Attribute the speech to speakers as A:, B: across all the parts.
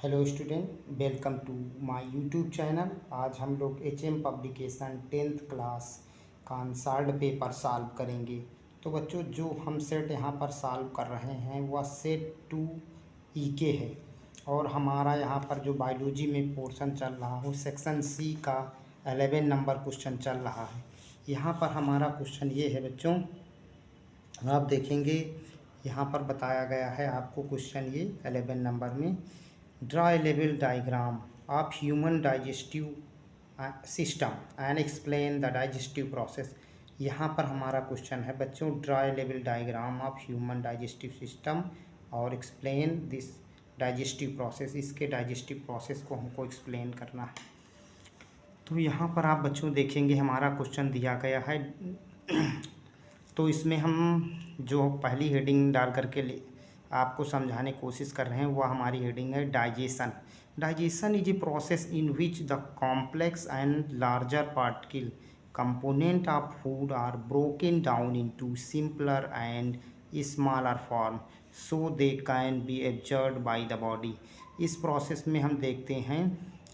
A: Hello student, welcome to my YouTube channel. आज हम लोग एचएम पब्लिकेशन 10th क्लास का आंसर्ड पेपर सॉल्व करेंगे। तो बच्चों, जो हम सेट यहाँ पर सॉल्व कर रहे हैं वह सेट 2 ईके है। और हमारा यहाँ पर जो बायोलॉजी में पोर्शन चल रहा हो, सेक्शन सी का 11 नंबर क्वेश्चन चल रहा है। यहाँ पर हमारा क्वेश्चन ये है बच्चों, आप देखेंगे यहाँ पर बताया गया है आपको क्वेश्चन ये 11 नंबर में, draw a level diagram of human digestive system and explain the digestive process. यहाँ पर हमारा क्वेश्चन है बच्चों, draw a level diagram of human digestive system और एक्सप्लेन दिस डाइजेस्टिव प्रोसेस। इसके डाइजेस्टिव प्रोसेस को हमको एक्सप्लेन करना है। तो यहाँ पर आप बच्चों देखेंगे हमारा क्वेश्चन दिया गया है। तो इसमें हम जो पहली हेडिंग डाल करके आपको समझाने की कोशिश कर रहे हैं वह हमारी हेडिंग है digestion. Digestion is a process in which the complex and larger particle component of food are broken down into simpler and smaller form so they can be absorbed by the body. इस process में हम देखते हैं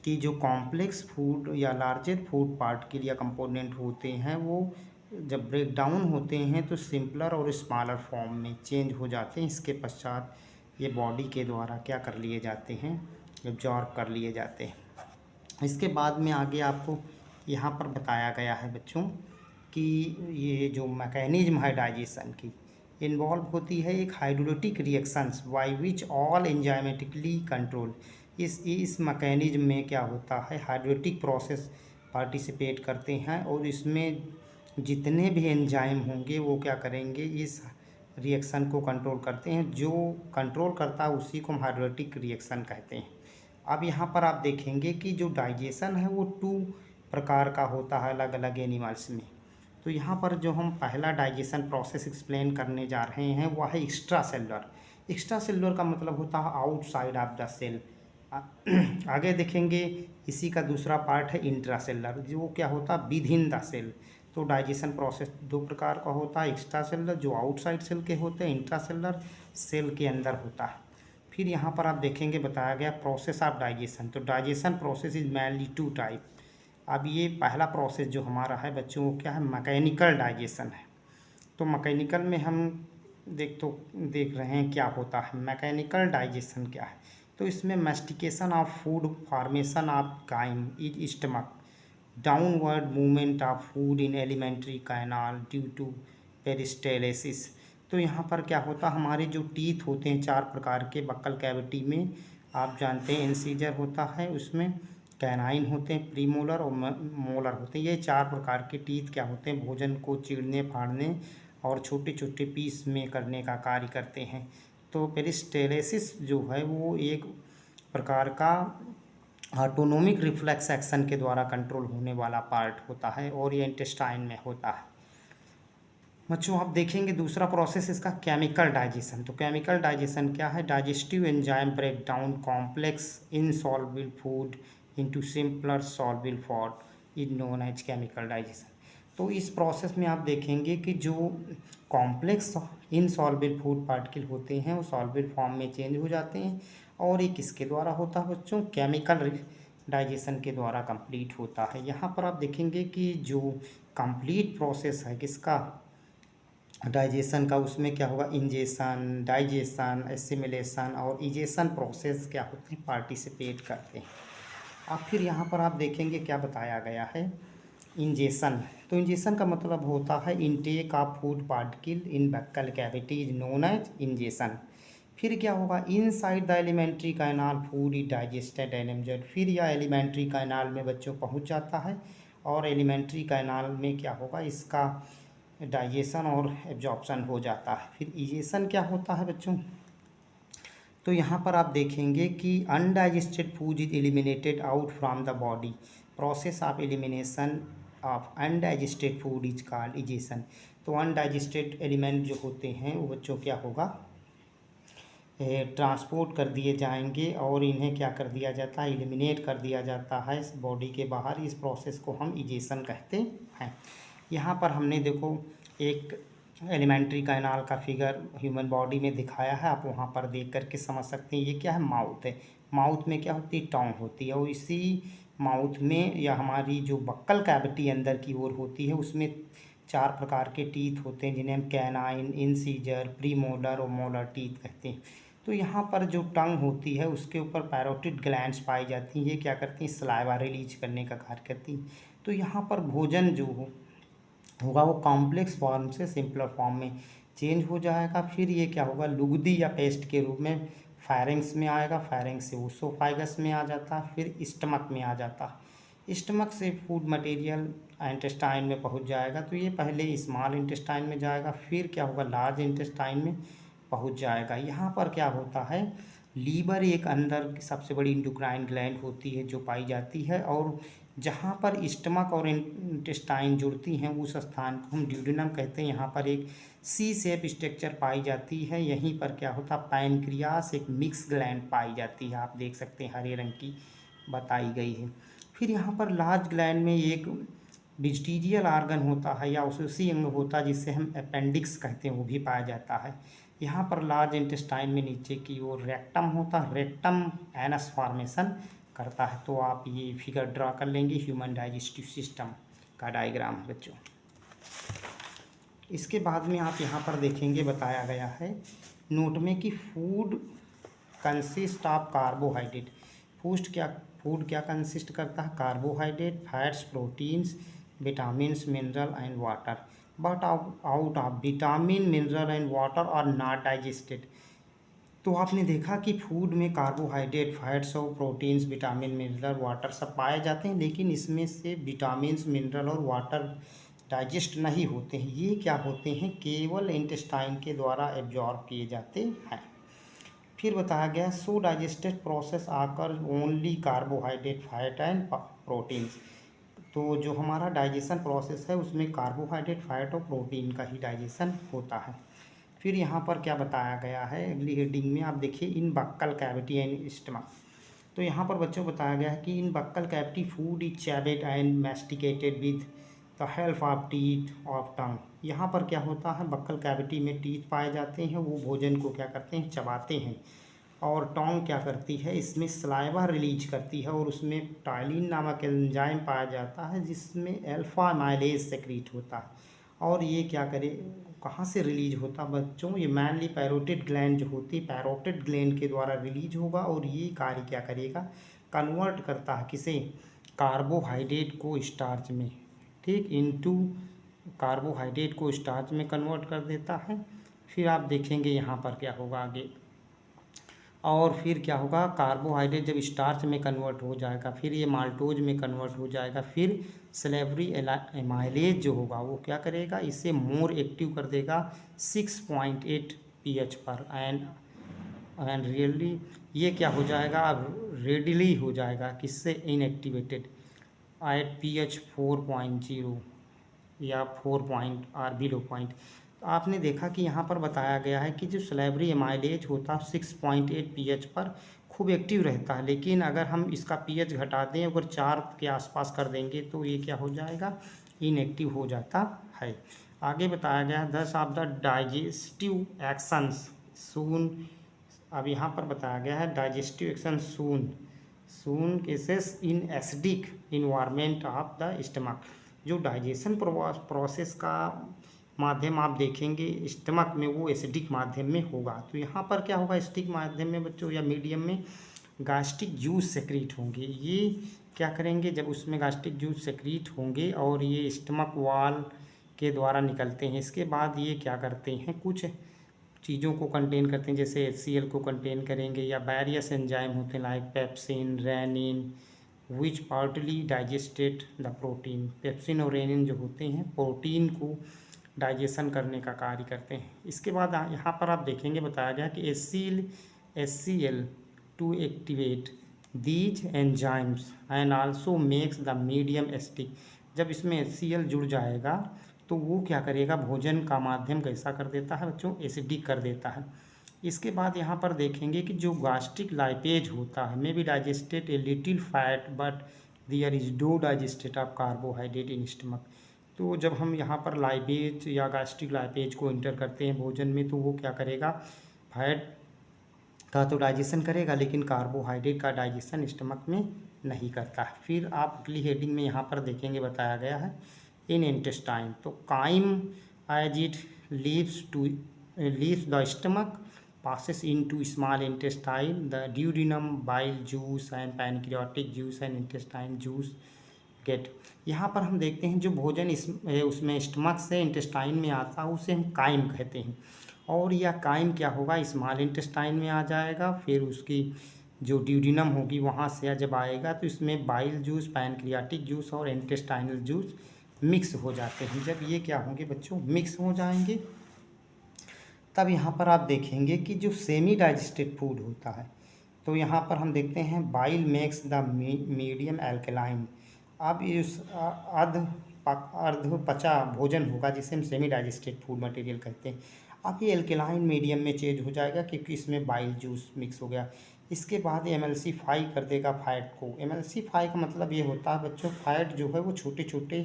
A: कि जो complex food या larger food particle या component होते हैं वो जब ब्रेक डाउन होते हैं तो सिंपलर और स्मॉलर फॉर्म में चेंज हो जाते हैं। इसके पश्चात ये बॉडी के द्वारा क्या कर लिए जाते हैं, एब्जॉर्ब कर लिए जाते हैं। इसके बाद में आगे आपको यहाँ पर बताया गया है बच्चों कि ये जो मैकेनिज्म है डाइजेशन की, इन्वॉल्व होती है एक hydrolytic reactions by which all enzymatically control. इस मैकेनिज्म में क्या होता है, हाइड्रोलिटिक प्रोसेस पार्टिसिपेट करते हैं और इसमें जितने भी एंजाइम होंगे वो क्या करेंगे, इस रिएक्शन को कंट्रोल करते हैं। जो कंट्रोल करता है उसी को हम हाइड्रोलिटिक रिएक्शन कहते हैं। अब यहाँ पर आप देखेंगे कि जो डाइजेशन है वो 2 प्रकार का होता है अलग अलग एनिमल्स में। तो यहाँ पर जो हम पहला डाइजेशन प्रोसेस एक्सप्लेन करने जा रहे हैं वह है एक्स्ट्रा सेलुलर। एक्स्ट्रा सेलुलर का मतलब होता है आउटसाइड ऑफ द सेल। आगे देखेंगे इसी का दूसरा पार्ट है इंट्रा सेलुलर, जो क्या होता है विद इन द सेल। तो डाइजेशन प्रोसेस 2 प्रकार का होता है, एक्स्ट्रा सेलुलर जो आउटसाइड सेल के होते हैं, इंट्रा सेलुलर सेल के अंदर होता है। फिर यहाँ पर आप देखेंगे बताया गया प्रोसेस ऑफ डाइजेशन। तो digestion process is mainly 2 type. अब ये पहला प्रोसेस जो हमारा है बच्चों वो क्या है, मैकेनिकल डाइजेशन है। तो मैकेनिकल में हम देख रहे हैं क्या होता है। मैकेनिकल डाइजेशन क्या है, तो इसमें mastication of food, formation of chyme is stomach, downward movement of food in alimentary canal due to peristalsis. तो यहाँ पर क्या होता है, हमारे जो टीथ होते हैं 4 प्रकार के बक्कल कैविटी में, आप जानते हैं इंसीजर होता है, उसमें कैनाइन होते हैं, प्रीमोलर और मोलर होते हैं। ये 4 प्रकार के टीथ क्या होते हैं, भोजन को चीरने फाड़ने और छोटे छोटे पीस में करने का कार्य करते हैं। तो पेरिस्टालसिस जो है वो एक प्रकार का ऑटोनोमिक रिफ्लेक्स एक्शन के द्वारा कंट्रोल होने वाला पार्ट होता है और ये इंटेस्टाइन में होता है। बच्चों आप देखेंगे दूसरा प्रोसेस इसका केमिकल डाइजेशन। तो केमिकल डाइजेशन क्या है, digestive enzyme break down complex insoluble food into simpler soluble form is known as chemical digestion. तो इस प्रोसेस में आप देखेंगे कि जो कॉम्प्लेक्स इनसॉल्युबल फूड पार्टिकल होते हैं वो सॉल्युबल फॉर्म में चेंज हो जाते हैं और ये किसके द्वारा होता है बच्चों, केमिकल डाइजेशन के द्वारा कंप्लीट होता है। यहाँ पर आप देखेंगे कि जो कंप्लीट प्रोसेस है किसका, डाइजेशन का, उसमें क्या होगा, इंजेशन, डाइजेशन, एसिमिलेशन और इजेशन प्रोसेस क्या होते हैं, पार्टिसिपेट करते हैं। अब फिर यहाँ पर आप देखेंगे क्या बताया गया है, इंजेशन। तो इंजेशन का मतलब होता है intake of food particle in buccal cavity is known as ingestion. फिर क्या होगा, inside the alimentary canal food is digested and absorbed. फिर यह एलिमेंट्री कैनाल में बच्चों पहुँच जाता है और एलिमेंट्री कैनाल में क्या होगा, इसका डाइजेशन और एब्जॉर्प्शन हो जाता है। फिर इजेशन क्या होता है बच्चों, तो यहाँ पर आप देखेंगे कि undigested food is eliminated out from the body. Process of elimination of undigested food is called egestion. तो अनडाइजेस्टेड एलिमेंट जो होते हैं वो बच्चों क्या होगा, ट्रांसपोर्ट कर दिए जाएंगे और इन्हें क्या कर दिया जाता है, एलिमिनेट कर दिया जाता है इस बॉडी के बाहर। इस प्रोसेस को हम इजेशन कहते हैं। यहाँ पर हमने देखो एक एलिमेंट्री कैनाल का फिगर ह्यूमन बॉडी में दिखाया है, आप वहाँ पर देख कर के समझ सकते हैं। ये क्या है, माउथ है। माउथ में क्या होती है, टोंग होती है, और इसी माउथ में या हमारी जो बक्कल कैविटी अंदर की ओर होती है उसमें 4 प्रकार के टीथ होते हैं, जिन्हें हम कैनाइन, इंसीजर, प्रीमोलर और मोलर टीथ कहते हैं। तो यहाँ पर जो टंग होती है उसके ऊपर पैरोटिड ग्लैंड्स पाई जाती हैं। ये क्या करती हैं, सलाइवा रिलीज करने का कार्य करती हैं। तो यहाँ पर भोजन जो होगा वो कॉम्प्लेक्स फॉर्म से सिंपलर फॉर्म में चेंज हो जाएगा। फिर ये क्या होगा, लुगदी या पेस्ट के रूप में फायरिंग्स में आएगा, फायरिंग्स से ओसोफाइगस में आ जाता, फिर स्टमक में आ जाता, स्टमक से फूड मटेरियल इंटेस्टाइन में पहुंच जाएगा। तो ये पहले स्मॉल इंटेस्टाइन में जाएगा, फिर क्या होगा, लार्ज इंटेस्टाइन में पहुंच जाएगा। यहाँ पर क्या होता है, लीवर एक अंदर की सबसे बड़ी इंडोक्राइन ग्लैंड होती है जो पाई जाती है, और जहाँ पर स्टमक और इंटेस्टाइन जुड़ती हैं उस स्थान को हम ड्यूडेनम कहते हैं। यहाँ पर एक सी शेप स्ट्रक्चर पाई जाती है। यहीं पर क्या होता है, पैनक्रियास एक मिक्स ग्लैंड पाई जाती है, आप देख सकते हैं हरे रंग की बताई गई है। फिर यहाँ पर लार्ज ग्लैंड में एक वेजिटेरियल आर्गन होता है या उसी अंग होता है जिसे हम अपेंडिक्स कहते हैं, वो भी पाया जाता है। यहाँ पर लार्ज इंटेस्टाइन में नीचे की ओर रेक्टम होता है, रेक्टम एनस फॉर्मेशन करता है। तो आप ये फिगर ड्रा कर लेंगे, ह्यूमन डाइजेस्टिव सिस्टम का डायग्राम बच्चों। इसके बाद में आप यहाँ पर देखेंगे बताया गया है नोट में कि food consist of carbohydrate. Food क्या कंसिस्ट करता है, carbohydrate, fats, proteins, vitamins, mineral and water. But out of vitamin, mineral and water are not digested. तो आपने देखा कि फूड में कार्बोहाइड्रेट, फैट्स और प्रोटीन्स, विटामिन, मिनरल, वाटर सब पाए जाते हैं, लेकिन इसमें से विटामिन्स, मिनरल और वाटर डाइजेस्ट नहीं होते हैं। ये क्या होते हैं, केवल इंटेस्टाइन के द्वारा एब्जॉर्ब किए जाते हैं। फिर बताया गया सो डाइजेस्टेड प्रोसेस आकर only carbohydrate, fat and proteins. तो जो हमारा डाइजेशन प्रोसेस है उसमें कार्बोहाइड्रेट, फैट और प्रोटीन का ही डाइजेशन होता है। फिर यहाँ पर क्या बताया गया है अगली हेडिंग में, आप देखिए in buccal cavity and stomach. तो यहाँ पर बच्चों बताया गया है कि in buccal cavity food is chewed and masticated with the help of teeth of tongue. यहाँ पर क्या होता है, बक्कल कैविटी में टीथ पाए जाते हैं, वो भोजन को क्या करते हैं, चबाते हैं, और टोंग क्या करती है, इसमें सलाइवा रिलीज करती है, और उसमें टाइलिन नामक एंजाइम पाया जाता है जिसमें अल्फा माइलेज सेक्रीट होता है। और ये क्या करे, कहाँ से रिलीज होता है बच्चों, ये मैनली पैरोटिड ग्लैंड जो होती है, पैरोटिड ग्लैंड के द्वारा रिलीज होगा। और ये कार्य क्या करेगा, कन्वर्ट करता है किसे, कार्बोहाइड्रेट को स्टार्च में, ठीक, इनटू कार्बोहाइड्रेट को स्टार्च में कन्वर्ट कर देता है। फिर आप देखेंगे यहाँ पर क्या होगा आगे, और फिर क्या होगा, कार्बोहाइड्रेट जब स्टार्च में कन्वर्ट हो जाएगा फिर ये माल्टोज में कन्वर्ट हो जाएगा, फिर सलेवरी एमाइलेज जो होगा वो क्या करेगा, इसे मोर एक्टिव कर देगा 6.8 pH पर, एंड रियली ये क्या हो जाएगा, अब रेडिली हो जाएगा किससे, इनएक्टिवेटेड एट pH 4.0 या 4 पॉइंट और बिलो पॉइंट। तो आपने देखा कि यहाँ पर बताया गया है कि जो सलेवरी एमाइलेज होता है 6.8 pH पर खूब एक्टिव रहता है, लेकिन अगर हम इसका pH घटा दें, अगर 4 के आसपास कर देंगे तो ये क्या हो जाएगा, इनएक्टिव हो जाता है। आगे बताया गया 10 ऑफ द डाइजेस्टिव एक्शंस सून। अब यहाँ पर बताया गया है digestive action soon cases in acidic environment of the stomach. जो डाइजेशन प्रोसेस का माध्यम आप देखेंगे स्टमक में, वो एसिडिक माध्यम में होगा। तो यहाँ पर क्या होगा, एसिडिक माध्यम में बच्चों या मीडियम में गास्ट्रिक जूस सेक्रीट होंगे। ये क्या करेंगे, जब उसमें गास्ट्रिक जूस सेक्रीट होंगे और ये स्टमक वॉल के द्वारा निकलते हैं, इसके बाद ये क्या करते हैं, कुछ चीज़ों को कंटेन करते हैं, जैसे HCl को कंटेन करेंगे, या वेरियस एंजाइम होते हैं like pepsin, rennin, which partly digested the protein. Pepsin और रेनिन जो होते हैं प्रोटीन को डाइजेशन करने का कार्य करते हैं। इसके बाद यहाँ पर आप देखेंगे बताया गया कि HCl to activate these enzymes and also makes the medium acidic. जब इसमें HCl जुड़ जाएगा तो वो क्या करेगा, भोजन का माध्यम कैसा कर देता है बच्चों, एसिडिक कर देता है। इसके बाद यहाँ पर देखेंगे कि जो गास्ट्रिक लाइपेज होता है may be digested a little fat but there is no digested of carbohydrate in stomach. तो जब हम यहाँ पर लाइपेज या गैस्ट्रिक लाइपेज को इंटर करते हैं भोजन में, तो वो क्या करेगा, फैट का तो डाइजेशन करेगा, लेकिन कार्बोहाइड्रेट का डाइजेशन स्टमक में नहीं करता है। फिर आप अगली हेडिंग में यहाँ पर देखेंगे बताया गया है इन इंटेस्टाइन। तो chyme as it leaves the stomach passes into small intestine, the duodenum, bile juice and pancreatic juice and intestine juice get। यहाँ पर हम देखते हैं जो भोजन उसमें स्टमक से इंटेस्टाइन में आता है उसे हम काइम कहते हैं, और यह काइम क्या होगा, स्मॉल इंटेस्टाइन में आ जाएगा। फिर उसकी जो ड्यूडिनम होगी वहाँ से जब आएगा तो इसमें बाइल जूस, पैनक्रियाटिक जूस और इंटेस्टाइनल जूस मिक्स हो जाते हैं। जब ये क्या होंगे बच्चों, मिक्स हो जाएंगे, तब यहाँ पर आप देखेंगे कि जो सेमी डाइजेस्टेड फूड होता है, तो यहाँ पर हम देखते हैं bile makes the medium alkaline. अब इस अर्ध पचा भोजन होगा जिसे हम सेमी डाइजेस्टेड फूड मटेरियल कहते हैं, अब ये एल्कलाइन मीडियम में चेंज हो जाएगा क्योंकि इसमें बाइल जूस मिक्स हो गया। इसके बाद एमल्सीफाई कर देगा फैट को। एमल्सीफाई का मतलब ये होता है बच्चों, फैट जो है वो छोटे छोटे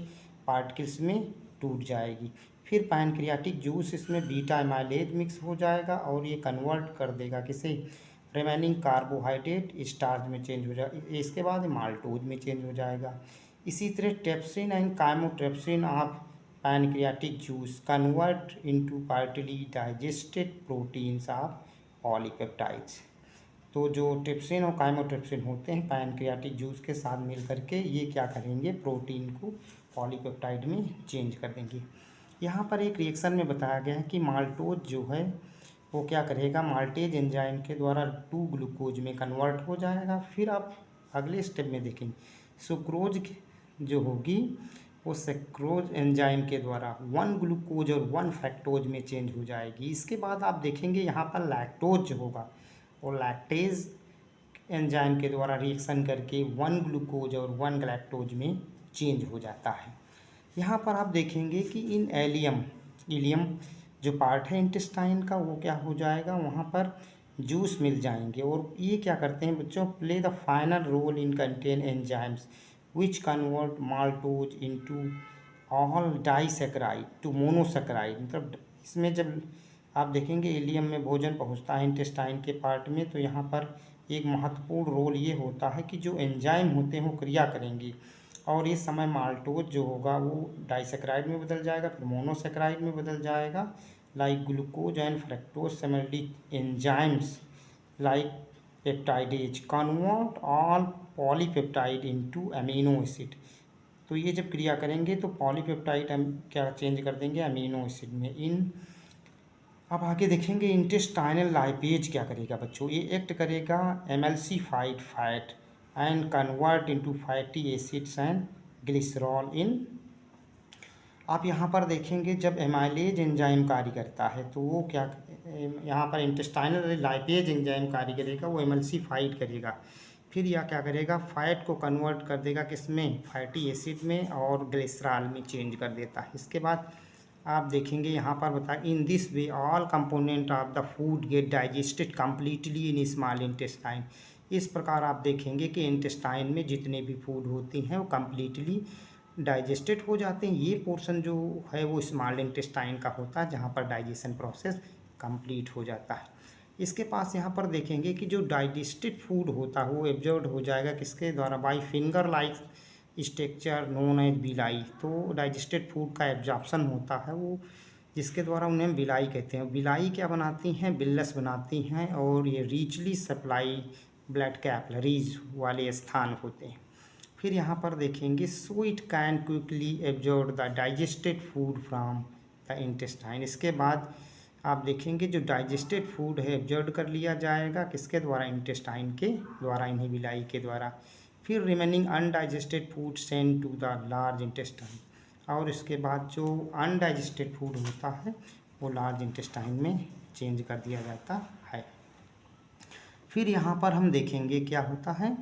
A: पार्टिकल्स में टूट जाएगी। फिर पैनक्रियाटिक जूस, इसमें बीटा एमाइलेज मिक्स हो जाएगा और ये कन्वर्ट कर देगा किसे, रिमेनिंग कार्बोहाइड्रेट स्टार्च में चेंज हो जाएगा। इसके बाद माल्टोज में चेंज हो जाएगा। इसी तरह trypsin and chymotrypsin of pancreatic juice convert into partly digested proteins of polypeptides. तो जो ट्रिप्सिन और काइमोट्रिप्सिन होते हैं पैनक्रियाटिक जूस के साथ मिल करके ये क्या करेंगे, प्रोटीन को पॉलीपेप्टाइड में चेंज कर देंगे। यहाँ पर एक रिएक्शन में बताया गया है कि माल्टोज जो है वो क्या करेगा, माल्टेज एंजाइम के द्वारा 2 ग्लूकोज में कन्वर्ट हो जाएगा। फिर आप अगले स्टेप में देखेंगे सुक्रोज जो होगी वो सेक्रोज एंजाइम के द्वारा 1 ग्लूकोज और 1 फ्रैक्टोज में चेंज हो जाएगी। इसके बाद आप देखेंगे यहाँ पर लैक्टोज जो होगा और लैक्टेज एंजाइम के द्वारा रिएक्शन करके 1 ग्लूकोज और 1 गैलेक्टोज में चेंज हो जाता है। यहाँ पर आप देखेंगे कि इन इलियम जो पार्ट है इंटेस्टाइन का वो क्या हो जाएगा, वहाँ पर जूस मिल जाएंगे, और ये क्या करते हैं बच्चों, play the final role in contain enzymes which convert maltose into all disaccharide to monosaccharide. मतलब इसमें जब आप देखेंगे इलियम में भोजन पहुँचता है इंटेस्टाइन के पार्ट में, तो यहाँ पर एक महत्वपूर्ण रोल ये होता है कि जो एंजाइम होते हैं वो क्रिया करेंगे, और इस समय माल्टोज जो होगा वो डाइसैकेराइड में बदल जाएगा, फिर मोनोसैकेराइड में बदल जाएगा। Like glucose and fructose similarly enzymes like peptidase convert all polypeptide into amino acid. तो ये जब क्रिया करेंगे तो पॉलीपेप्टाइड हम क्या चेंज कर देंगे, अमीनो एसिड में। अब आगे देखेंगे इंटेस्टाइनल लाइपेज क्या करेगा बच्चों, ये एक्ट करेगा emulsified fat and convert into fatty acids and glycerol in. आप यहाँ पर देखेंगे जब एमाइलेज एंजाइम कार्य करता है तो वो क्या, यहाँ पर इंटेस्टाइनल लाइपेज एंजाइम कार्य करेगा, वो एमल्सीफाइड करेगा। फिर यह क्या करेगा, फैट को कन्वर्ट कर देगा किसमें, फैटी एसिड में, और ग्लिसरॉल में चेंज कर देता है। इसके बाद आप देखेंगे यहाँ पर बताया in this way all component of the food gate digested completely in small intestine. इस प्रकार आप देखेंगे कि इंटेस्टाइन में जितने भी फूड होती हैं वो कम्प्लीटली डाइजेस्टेड हो जाते हैं। ये पोर्शन जो है वो स्मॉल इंटेस्टाइन का होता है जहाँ पर डाइजेशन प्रोसेस कंप्लीट हो जाता है। इसके पास यहाँ पर देखेंगे कि जो डाइजेस्टेड फूड होता है वो एब्जॉर्ब हो जाएगा किसके द्वारा, by finger like structure known as villi. तो डाइजेस्टेड फूड का एब्जॉर्प्शन होता है वो जिसके द्वारा उन्हें हम बिलाई कहते हैं। बिलाई क्या बनाती हैं, बिल्लस बनाती हैं, और ये रिचली सप्लाई ब्लड कैपिलरीज वाले स्थान होते हैं। फिर यहाँ पर देखेंगे so it can quickly absorb the digested food from the intestine. इसके बाद आप देखेंगे जो डाइजेस्टेड फूड है एब्जॉर्ब कर लिया जाएगा किसके द्वारा, इंटेस्टाइन के द्वारा, इन्हीं बिलाई के द्वारा। फिर remaining undigested food send to the large intestine, और इसके बाद जो अनडाइजेस्टेड फूड होता है वो लार्ज इंटेस्टाइन में चेंज कर दिया जाता है। फिर यहाँ पर हम देखेंगे क्या होता है,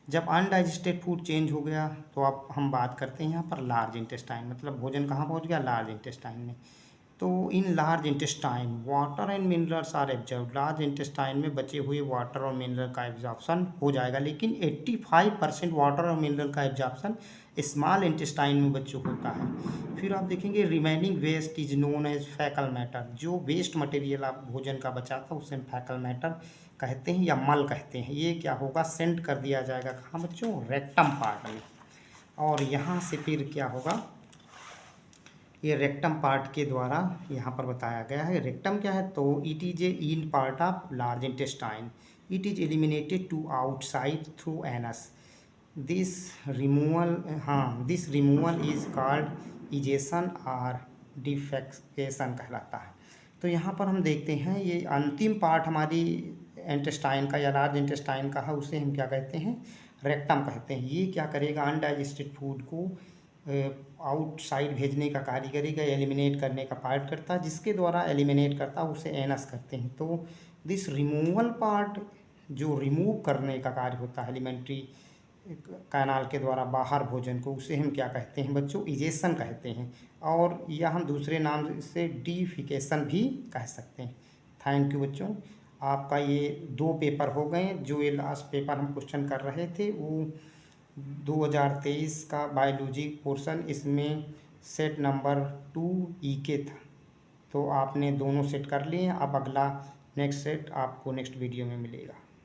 A: जब अनडाइजेस्टेड फूड चेंज हो गया तो अब हम बात करते हैं यहाँ पर लार्ज इंटेस्टाइन, मतलब भोजन कहाँ पहुँच गया, लार्ज इंटेस्टाइन में। तो in large intestine water and minerals are absorb, large intestine में बचे हुए वाटर और मिनरल का एब्जॉर्प्शन हो जाएगा, लेकिन 85% वाटर और मिनरल का एब्जॉर्प्शन स्मॉल इंटेस्टाइन में बच्चों होता है। फिर आप देखेंगे remaining waste is known as faecal matter, जो वेस्ट मटेरियल आप भोजन का बचा था उसे हम फैकल मैटर कहते हैं या मल कहते हैं। ये क्या होगा, सेंड कर दिया जाएगा कहाँ बच्चों, रेक्टम पार्ट में। और यहाँ से फिर क्या होगा, ये रेक्टम पार्ट के द्वारा यहाँ पर बताया गया है। रेक्टम क्या है, तो it is a in part of large intestine, it is eliminated to outside through anus, this removal, हाँ this removal is called egestion और डिफेकेशन कहलाता है। तो यहाँ पर हम देखते हैं ये अंतिम पार्ट हमारी इंटेस्टाइन का या लार्ज इंटेस्टाइन का है, उसे हम क्या कहते हैं, रेक्टम कहते हैं। ये क्या करेगा, अनडाइजेस्टेड फूड को आउटसाइड भेजने का कार्य करेगा, एलिमिनेट करने का पार्ट करता है, जिसके द्वारा एलिमिनेट करता है उसे एनस कहते हैं। तो दिस रिमूवल पार्ट, जो रिमूव करने का कार्य होता है एलिमेंट्री कैनाल के द्वारा बाहर भोजन को, उसे हम क्या कहते हैं बच्चों, इजेशन कहते हैं। और या हम दूसरे नाम से डीफिकेशन भी कह सकते हैं। थैंक यू बच्चों, आपका ये 2 पेपर हो गए। जो ये लास्ट पेपर हम क्वेश्चन कर रहे थे वो 2023 का बायोलॉजी पोर्शन, इसमें सेट नंबर 2 ईके था। तो आपने दोनों सेट कर लिए। अब अगला नेक्स्ट सेट आपको नेक्स्ट वीडियो में मिलेगा।